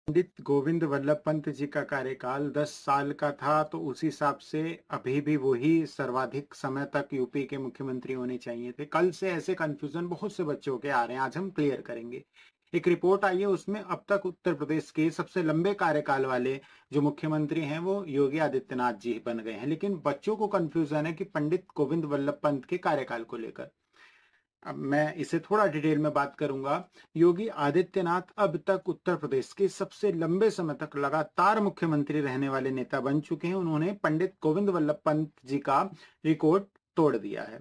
पंडित गोविंद वल्लभ पंत जी का कार्यकाल 10 साल का था, तो उस हिसाब से अभी भी वही सर्वाधिक समय तक यूपी के मुख्यमंत्री होने चाहिए थे। कल से ऐसे कंफ्यूजन बहुत से बच्चों के आ रहे हैं, आज हम क्लियर करेंगे। एक रिपोर्ट आई है, उसमें अब तक उत्तर प्रदेश के सबसे लंबे कार्यकाल वाले जो मुख्यमंत्री हैं वो योगी आदित्यनाथ जी बन गए हैं, लेकिन बच्चों को कंफ्यूजन है कि पंडित गोविंद वल्लभ पंत के कार्यकाल को लेकर। अब मैं इसे थोड़ा डिटेल में बात करूंगा। योगी आदित्यनाथ अब तक उत्तर प्रदेश के सबसे लंबे समय तक लगातार मुख्यमंत्री रहने वाले नेता बन चुके हैं। उन्होंने पंडित गोविंद वल्लभ पंत जी का रिकॉर्ड तोड़ दिया है।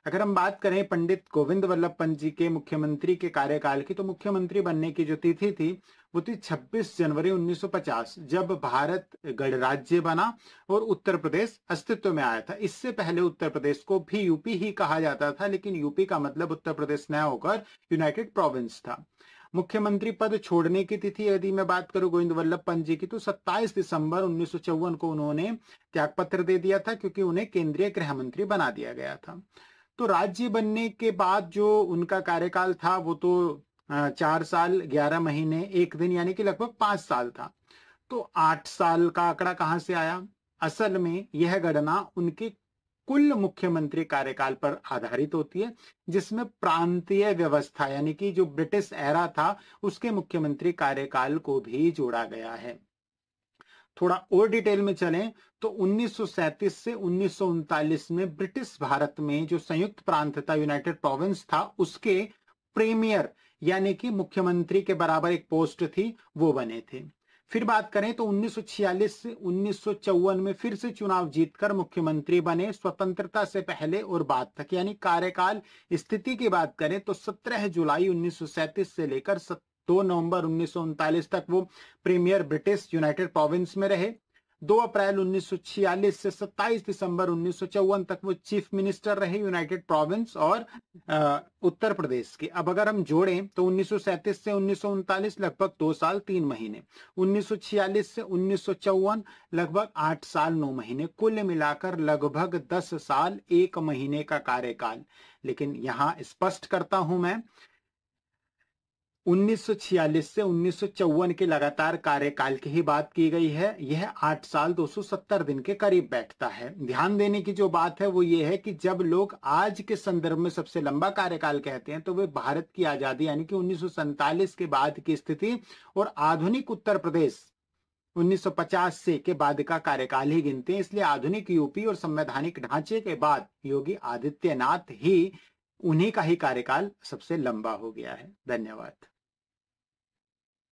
अगर हम बात करें पंडित गोविंद वल्लभ पंत जी के मुख्यमंत्री के कार्यकाल की, तो मुख्यमंत्री बनने की जो तिथि थी वो थी 26 जनवरी 1950, जब भारत गणराज्य बना और उत्तर प्रदेश अस्तित्व में आया था। इससे पहले उत्तर प्रदेश को भी यूपी ही कहा जाता था, लेकिन यूपी का मतलब उत्तर प्रदेश न होकर यूनाइटेड प्रोविंस था। मुख्यमंत्री पद छोड़ने की तिथि यदि मैं बात करूं गोविंद वल्लभ पंत जी की, तो 27 दिसंबर 1954 को उन्होंने त्यागपत्र दे दिया था, क्योंकि उन्हें केंद्रीय गृह मंत्री बना दिया गया था। तो राज्य बनने के बाद जो उनका कार्यकाल था वो तो 4 साल 11 महीने 1 दिन यानी कि लगभग 5 साल था। तो 8 साल का आंकड़ा कहां से आया? असल में यह गणना उनके कुल मुख्यमंत्री कार्यकाल पर आधारित होती है, जिसमें प्रांतीय व्यवस्था यानी कि जो ब्रिटिश एरा था उसके मुख्यमंत्री कार्यकाल को भी जोड़ा गया है। थोड़ा और डिटेल में चलें तो 1937 से 1939 में ब्रिटिश भारत में जो संयुक्त प्रांत था, यूनाइटेड प्रोविंस था, उसके प्रीमियर यानी कि मुख्यमंत्री के बराबर एक पोस्ट थी, वो बने थे। फिर बात करें तो 1946 से 1954 में फिर से चुनाव जीतकर मुख्यमंत्री बने, स्वतंत्रता से पहले और बाद तक। यानी कार्यकाल स्थिति की बात करें तो 17 जुलाई 1937 से लेकर 2 नवंबर 1939 तक वो प्रीमियर ब्रिटिश यूनाइटेड प्रोविंस में रहे। 2 अप्रैल 1946 से 27 दिसंबर 1954 तक वो चीफ मिनिस्टर रहे यूनाइटेड प्रोविंस और उत्तर प्रदेश के। अब अगर हम जोड़ें तो 1937 से 1939 लगभग 2 साल 3 महीने, 1946 से 1954 लगभग 8 साल 9 महीने, कुल मिलाकर लगभग 10 साल 1 महीने का कार्यकाल। लेकिन यहां स्पष्ट करता हूं मैं, 1946 से 1954 के लगातार कार्यकाल की ही बात की गई है। यह 8 साल 270 दिन के करीब बैठता है। ध्यान देने की जो बात है वो ये है कि जब लोग आज के संदर्भ में सबसे लंबा कार्यकाल कहते हैं तो वे भारत की आजादी यानी कि 1947 के बाद की स्थिति और आधुनिक उत्तर प्रदेश 1950 से के बाद का कार्यकाल ही गिनते हैं। इसलिए आधुनिक यूपी और संवैधानिक ढांचे के बाद योगी आदित्यनाथ ही उन्हीं का ही कार्यकाल सबसे लंबा हो गया है। धन्यवाद।